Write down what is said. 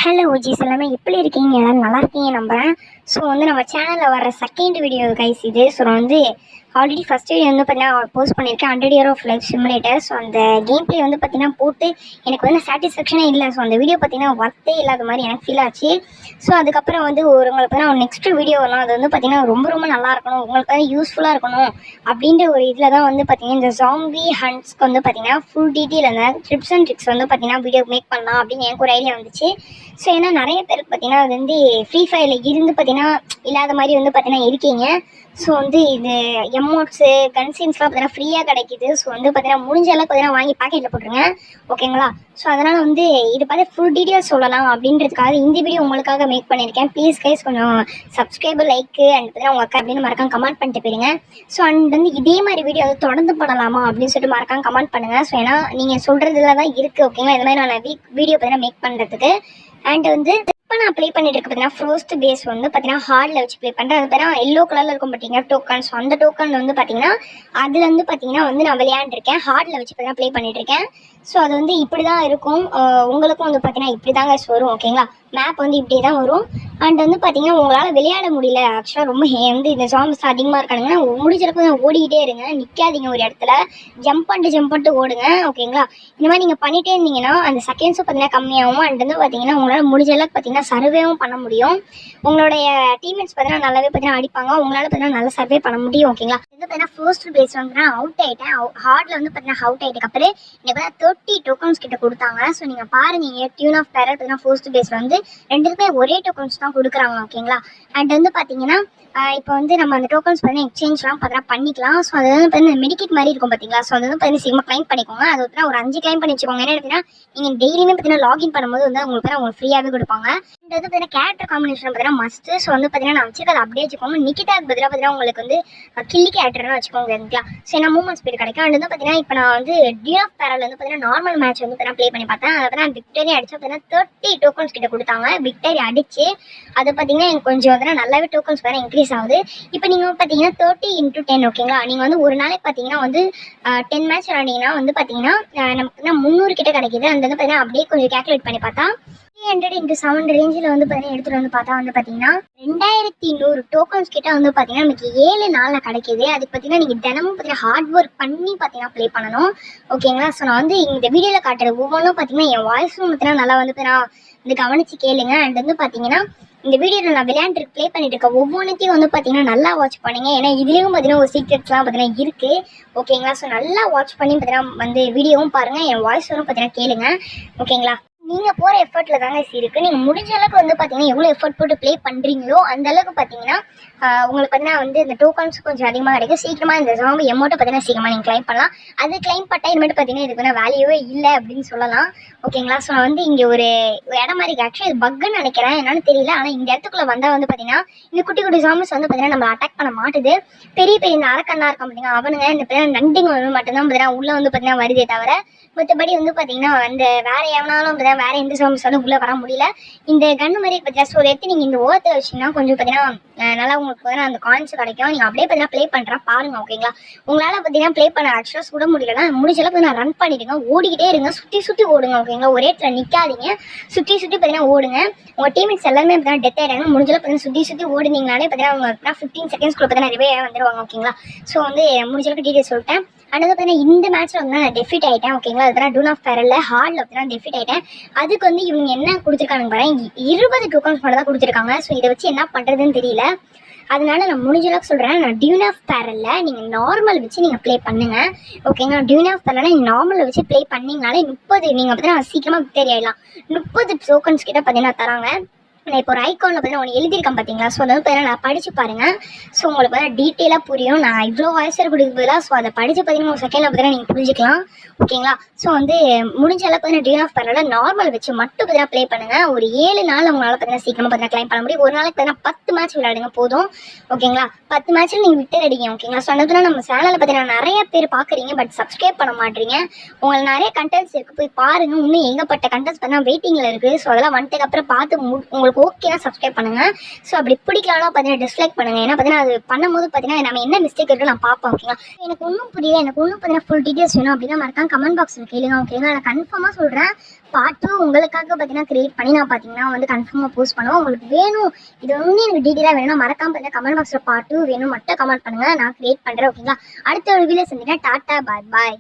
Hello OGs எல்லாமே எப்படி இருக்கீங்க? எல்லாரும் நல்லா இருக்கீங்க நம்புகிறேன். ஸோ நம்ம சேனலில் வர செகண்ட் வீடியோ கைஸ் இது. ஸோ ஆல்ரெடி ஃபஸ்ட் வீடியோ பார்த்தீங்கன்னா போஸ்ட் பண்ணியிருக்கேன் 100 Year of Life Simulator. So அந்த கேம் பிளே பார்த்தீங்கன்னா போட்டு எனக்கு சாட்டிஸ்ஃபேக்ஷனே இல்லை. ஸோ அந்த வீடியோ பார்த்தீங்கன்னா ஒர்த்தே இல்லாத மாதிரி எனக்கு ஃபீல் ஆச்சு. ஸோ அதுக்கப்புறம் உங்களுக்கு நெக்ஸ்ட் வீடியோ வரலாம். அது பார்த்தீங்கன்னா ரொம்ப ரொம்ப நல்லா இருக்கணும், உங்களுக்கு யூஸ்ஃபுல்லாக இருக்கணும் அப்படின்ற ஒரு இதில் தான் பார்த்தீங்கன்னா இந்த ஜாம்பி ஹண்ட்ஸ்க்கு பார்த்தீங்கன்னா ஃபுல் டீட்டெயில் அந்த ட்ரிப்ஸ் அண்ட் ட்ரிக்ஸ் பார்த்தீங்கன்னா வீடியோ மேக் பண்ணலாம் அப்படின்னு எனக்கு ஒரு ஐடியா வந்துச்சு. ஸோ ஏன்னா நிறைய பேருக்கு பார்த்தீங்கன்னா அது ஃப்ரீ ஃபயரில் இருந்து பார்த்தீங்கன்னா இல்லாத மாதிரி பார்த்தீங்கன்னா இருக்கீங்க. ஸோ இது எமௌண்ட்ஸு கன்சீன்ஸ்லாம் பார்த்தீங்கன்னா ஃப்ரீயாக கிடைக்கிது. ஸோ பார்த்தீங்கன்னா முடிஞ்ச அளவுக்கு பார்த்தீங்கன்னா வாங்கி பாக்கெட்டில் போட்டுருங்க, ஓகேங்களா? ஸோ அதனால் இது பார்த்து ஃபுல் டீட்டெயில்ஸ் சொல்லலாம் அப்படின்றதுக்காக இந்த வீடியோ உங்களுக்காக மேக் பண்ணியிருக்கேன். ப்ளீஸ் கைஸ் கொஞ்சம் சப்ஸ்கிரைபர் லைக்கு அண்ட் பார்த்தீங்கன்னா உங்கள் அக்கா அப்படின்னு மறக்காம கமெண்ட் பண்ணிட்டு போயிருங்க. ஸோ இதே மாதிரி வீடியோ தொடர்ந்து பண்ணலாமா அப்படின்னு சொல்லிட்டு மறக்காம கமெண்ட் பண்ணுங்கள். ஸோ ஏன்னா நீங்கள் சொல்கிறதுல தான் இருக்குது, ஓகேங்களா? இந்த மாதிரி நான் வீடியோ பார்த்தீங்கன்னா மேக் பண்ணுறதுக்கு. அண்ட் இப்போ நான் ப்ளே பண்ணிட்டு இருக்க பார்த்தீங்கன்னா ஃப்ரோஸ்ட் பேஸ் பார்த்தீங்கன்னா ஹார்டில் வச்சு ப்ளே பண்ணுறேன். அது பார்த்தீங்கன்னா எல்லோ கலரில் இருக்கும் பார்த்தீங்கன்னா டோக்கன். ஸோ அந்த டோக்கன் பார்த்தீங்கன்னா அதில் பார்த்தீங்கன்னா நான் விளையாண்டுருக்கேன், ஹார்டில் வச்சு பார்த்தீங்கன்னா ப்ளே பண்ணிட்டு இருக்கேன். ஸோ அது இப்படி தான் இருக்கும். உங்களுக்கும் பார்த்தீங்கன்னா இப்படி தாங்க வரும், ஓகேங்களா? மேப் இப்படி தான் வரும். அண்ட் பார்த்தீங்கன்னா உங்களால் விளையாட முடியல, ஆக்சுவலாக ரொம்ப இந்த ஜாம்ஸ் அதிகமாக இருக்கானுங்க. முடிஞ்சளவுக்கு ஓடிக்கிட்டே இருங்க, நிற்காதீங்க ஒரு இடத்துல. ஜம்ப் பண்ணிட்டு ஓடுங்க, ஓகேங்களா? இந்த மாதிரி நீங்கள் பண்ணிகிட்டே இருந்தீங்கன்னா அந்த செகண்ட்ஸும் பார்த்தீங்கன்னா கம்மியாகும். அண்ட் பார்த்தீங்கன்னா உங்களால் முடிஞ்ச அளவுக்கு பார்த்தீங்கன்னா சர்வேவும் பண்ண முடியும். உங்களுடைய டீம்மேட்ஸ் பார்த்தீங்கன்னா நல்லாவே பார்த்தீங்கன்னா அடிப்பாங்க, உங்களால் பார்த்தீங்கன்னா நல்லா சர்வே பண்ண முடியும், ஓகேங்களா? பார்த்தீங்கன்னா ஃபர்ஸ்ட் பேஸ் நான் அவுட் ஆகிட்டேன். ஹார்டில் பார்த்தீங்கன்னா அவுட் ஆகிட்டு அப்புறம் எனக்கு 30 டோக்கன்ஸ் கிட்ட கொடுத்தாங்க. ஸோ நீங்கள் பாருங்க, டியூன் ஆஃப் பேரட் பார்த்தீங்கன்னா ஃபர்ஸ்ட் பேஸ் ரெண்டுக்குமே ஒரே டோக்கன்ஸ் தான் கொடுக்குறாங்க, ஓகேங்களா? அண்ட் பார்த்தீங்கன்னா இப்போ நம்ம அந்த டோக்கன்ஸ் பார்த்தீங்கன்னா எக்ஸ்சேஞ்ச்லாம் பார்த்தீங்கன்னா பண்ணிக்கலாம். ஸோ அது பார்த்தீங்கன்னா மெடிக்கெட் மாதிரி இருக்கும் பார்த்தீங்களா? ஸோ அது பார்த்தீங்கன்னா சீக்கிரமாக கிளைம் பண்ணிக்கோங்க. அது ஒரு 5 கிளைம் பண்ணி வச்சுக்கோங்க. என்ன பார்த்தீங்கன்னா நீங்கள் டெய்லியுமே பார்த்தீங்கன்னா லாகின் பண்ணும்போது உங்களுக்கு ஃப்ரீயாகவே கொடுப்பாங்க. அண்ட் பார்த்தீங்கன்னா கேரக்டர் காம்பினேஷன் பார்த்தீங்கன்னா மஸ்ட்டு. ஸோ பார்த்தீங்கன்னா நான் வச்சுருக்கேன், அப்படியே வச்சுக்கோங்க. நிக்கிதாக்கு பதிலாக பார்த்தீங்கன்னா உங்களுக்கு கில்லி கேரக்டர்னு வச்சுக்கோங்க, சரிங்களா? ஸோ ஏன்னா மூவ்மெண்ட் ஸ்பீட் கிடைக்கும். அண்ட் பார்த்தீங்கன்னா இப்போ நான் டியூன் ஆஃப் பேரல் பார்த்தீங்கன்னா நார்மல் மேட்ச் பார்த்தீங்கன்னா ப்ளே பண்ணி பார்த்தேன். அதை பார்த்தீங்கன்னா விக்டரி அடிச்சு பார்த்தீங்கன்னா 30 டோக்கன்ஸ் கிட்ட கொடுத்தாங்க. விக்டரி அடிச்சு அது பார்த்தீங்கன்னா எனக்கு கொஞ்சம் பார்த்தீங்கன்னா நல்லாவே டோக்கன்ஸ் பார்த்தீங்கன்னா இன்க்ரீஸ் ஆகுது. இப்போ நீங்கள் பார்த்தீங்கன்னா 30 × 10, ஓகேங்களா? நீங்கள் ஒரு நாளைக்கு பார்த்தீங்கன்னா 10 மேட்ச் விளாண்டிங்கன்னா பார்த்தீங்கன்னா நமக்கு 300 கிட்ட கிடைக்கிது. அந்த பார்த்தீங்கன்னா அப்படியே கொஞ்சம் கேல்குலேட் பண்ணி பார்த்தா 300 × 7 ரேஞ்சில் பார்த்தீங்கன்னா எடுத்துகிட்டு பார்த்தா பார்த்தீங்கன்னா 2100 டோக்கன்ஸ் கிட்ட பார்த்தீங்கன்னா நமக்கு 7 நாளில் கிடைக்கிது. அதுக்கு பார்த்தீங்கன்னா நீங்கள் தினமும் பார்த்தீங்கன்னா ஹார்ட் ஒர்க் பண்ணி பார்த்தீங்கன்னா ப்ளே பண்ணணும், ஓகேங்களா? ஸோ நான் இந்த வீடியோவில் காட்டுறது ஒவ்வொன்றும் பார்த்தீங்கன்னா என் வாய்ஸும் பார்த்தீங்கன்னா நல்லா பார்த்தீங்கன்னா கவனித்து கேளுங்க. அண்ட் பார்த்தீங்கன்னா இந்த வீடியோவில் நான் விளையாண்டுருக்கு ப்ளே பண்ணிட்டு இருக்கேன் ஒவ்வொன்றுத்தையும் பார்த்தீங்கன்னா நல்லா வாட்ச் பண்ணுங்க. ஏன்னா இதுலேயும் பார்த்தீங்கன்னா ஒரு சீக்ரெட்ஸ்லாம் பார்த்தீங்கன்னா இருக்குது, ஓகேங்களா? ஸோ நல்லா வாட்ச் பண்ணி பார்த்தீங்கன்னா வீடியோவும் பாருங்கள், என் வாய்ஸ் பார்த்தீங்கன்னா கேளுங்க, ஓகேங்களா? நீங்கள் போகிற எஃபர்ட்டில் தாங்க இருக்குது. நீங்கள் முடிஞ்ச அளவுக்கு பார்த்தீங்கன்னா எவ்வளோ எஃபர்ட் போட்டு ப்ளே பண்ணுறீங்களோ அந்த அளவுக்கு பார்த்தீங்கன்னா உங்களுக்கு பார்த்தீங்கன்னா இந்த டோக்கன்ஸ் கொஞ்சம் அதிகமாக கிடைக்கும். சீக்கிரமாக இந்த ஜாம்பி எமௌண்ட்டை பார்த்தீங்கன்னா சீக்கிரமாக நீங்கள் கிளைம் பண்ணலாம். அது கிளைம் பண்ணால் இனிமேட்டு பார்த்தீங்கன்னா இதுக்கு வேல்யூவே இல்லை அப்படின்னு சொல்லலாம், ஓகேங்களா? ஸோ நான் இங்கே ஒரு இடம் மாதிரி ஆக்சுவலி இது பக்குன்னு நினைக்கிறேன், என்னன்னு தெரியல. ஆனால் இந்த இடத்துக்குள்ளே வந்தால் பார்த்தீங்கன்னா இந்த குட்டி குட்டி ஜாம்பிஸ் பார்த்தீங்கன்னா நம்ம அட்டாக் பண்ண மாட்டுது. பெரிய பெரிய இந்த அரக்கண்ணா இருக்க பார்த்தீங்கன்னா அவனுங்க இந்த பார்த்தீங்கன்னா நண்டுங்க மட்டும்தான் பார்த்தீங்கன்னா உள்ளே பார்த்தீங்கன்னா வருதே தவிர மற்றபடி பார்த்தீங்கன்னா அந்த வேற எவனாலும் பார்த்தீங்கன்னா வேற எந்த ஜாம்பிஸாலும் உள்ளே வர முடியல. இந்த கன்று மாதிரி பார்த்தீங்கன்னா ஸோ எடுத்து நீங்கள் இந்த ஓரத்தை வச்சிங்கன்னா கொஞ்சம் பார்த்தீங்கன்னா நல்லா உங்களுக்கு பார்த்தீங்கன்னா அந்த காயின்ஸ் கிடைக்கும். நீங்கள் அப்படியே பார்த்தீங்கன்னா ப்ளே பண்ணுறா பாருங்க, ஓகேங்களா? உங்களால் பார்த்தீங்கன்னா ப்ளே பண்ண ஆக்சுவலாக சுட முடியலன்னா முடிஞ்ச அளவுக்கு நான் ரன் பண்ணிடுங்க, ஓடிக்கிட்டே இருங்க, சுற்றி ஓடுங்க, ஓகேங்களா? ஒரே இடத்துல நிற்காதீங்க, சுற்றி பார்த்தீங்கன்னா ஓடுங்க. உங்கள் டீம்மேட்ஸ் எல்லாமே பார்த்தீங்கன்னா டெத் ஆகிடுறாங்க. முடிஞ்ச அளவுக்கு பார்த்தீங்கன்னா சுற்றி ஓடுனீங்கனாலே பார்த்தீங்கன்னா அவங்க 15 செகண்ட்ஸ்க்குள்ள பார்த்தீங்கன்னா நிறைய வந்துடுவாங்க, ஓகேங்களா? ஸோ முடிஞ்ச அளவுக்கு டீட்டெயில் சொல்லிட்டேன். அடுத்து பார்த்தீங்கன்னா இந்த மேட்ச்சில் நான் டெஃபிட் ஆகிட்டேன், ஓகேங்களா? அதுதான் டூன் ஆஃப் பேரலில் ஹார்டில் பார்த்தீங்கன்னா டெஃபிட் ஆகிட்டேன். அதுக்கு இவங்க என்ன கொடுத்துருக்காங்க பாருங்க, 20 டோக்கன்ஸ் மட்டும் தான் கொடுத்துருக்காங்க. ஸோ இதை வச்சு என்ன பண்ணுறதுன்னு தெரியல. அதனால நான் முடிஞ்ச அளவுக்கு சொல்கிறேன், நான் டியூன் ஆஃப் பேரலில் நீங்கள் நார்மல் வச்சு நீங்கள் ப்ளே பண்ணுங்கள், ஓகேங்களா? டியூன் ஆஃப் பேரலில் நீங்கள் நார்மலில் வச்சு ப்ளே பண்ணிங்கனாலே 30 நீங்கள் பார்த்தீங்கன்னா சீக்கிரமாக விக்டரி ஆகிடலாம். 30 டோக்கன்ஸ் கிட்ட பார்த்தீங்கன்னா தராங்க. நான் இப்போ ஒரு ஐக்கானில் பார்த்தீங்கன்னா ஒன்று எழுதியிருக்கேன் பார்த்தீங்களா? ஸோ பார்த்தீங்கன்னா நான் படித்து பாருங்கள். ஸோ உங்களுக்கு பார்த்தீங்கன்னா டீட்டெயிலாக புரியும். நான் இவ்வளோ வாய்ஸர் கொடுக்குறதுல ஸோ அதை படித்து பார்த்தீங்கன்னா ஒரு செகண்டில் பார்த்தீங்கன்னா நீங்கள் புரிஞ்சுக்கலாம், ஓகேங்களா? ஸோ முடிஞ்ச அளவுக்கு பார்த்தீங்கன்னா டியூன் ஆஃப் பேரலில் நார்மல் வச்சு மட்டும் பார்த்தீங்கன்னா ப்ளே பண்ணுங்கள். ஒரு 7 நாள் உங்களால் பார்த்தீங்கன்னா சீக்கிரமாக பார்த்தீங்கன்னா கிளைம் பண்ண முடியும். ஒரு நாளைக்கு பார்த்தீங்கன்னா 10 மேட்ச் விளையாடுங்க போதும், ஓகேங்களா? 10 மேட்ச்சில் நீங்கள் விட்டு அடிங்க, ஓகேங்களா? ஸோ நம்ம சேனலில் பார்த்தீங்கன்னா நிறைய பேர் பார்க்குறீங்க, பட் சப்ஸ்கிரைப் பண்ண மாட்டீங்க. உங்களுக்கு நிறைய கண்டென்ட்ஸ் இருக்குது, போய் பாருங்கள். இன்னும் ஏகப்பட்ட கண்டென்ட்ஸ் பார்த்தீங்கன்னா வெயிட்டிங்கில் இருக்குது. ஸோ அதெல்லாம் வந்துட்டு அப்புறம் பார்த்து உங்களுக்கு ஓகேனா சப்ஸ்கிரைப் பண்ணுங்க. ஸோ அப்படி பிடிக்கலாம் பார்த்தீங்கன்னா டிஸ்லைக் பண்ணுங்க. ஏன்னா பார்த்தீங்கன்னா அது பண்ணும்போது பார்த்தீங்கன்னா நம்ம என்ன மிஸ்டேக் இருக்கு நான் பார்ப்பேன், ஓகேங்களா? எனக்கு ஒன்றும் புரியல, எனக்கு ஒன்றும் பார்த்தீங்கன்னா ஃபுல் டீட்டெயில்ஸ் வேணும் அப்படின்னா மறக்காம கமெண்ட் பாக்ஸில் கேளுங்க, ஓகேங்களா? நான் கன்ஃபார்மாக சொல்கிறேன் பார்ட் 2 உங்களுக்காக பார்த்தீங்கன்னா கிரியேட் பண்ணி நான் பார்த்தீங்கன்னா வந்து கன்ஃபார்மாக போஸ்ட் பண்ணுவேன். உங்களுக்கு வேணும் இது வந்து எனக்கு டீட்டெயிலாக வேணும்னா மறக்காம பார்த்தீங்கன்னா கமெண்ட் பாக்ஸில் பார்ட் 2 வேணும் மட்டும் கமெண்ட் பண்ணுங்கள், நான் கிரியேட் பண்ணுறேன். ஓகேங்களா? அடுத்த ஒரு வீடியோ சந்திக்கிறேன். டாட்டா பாய் பாய்.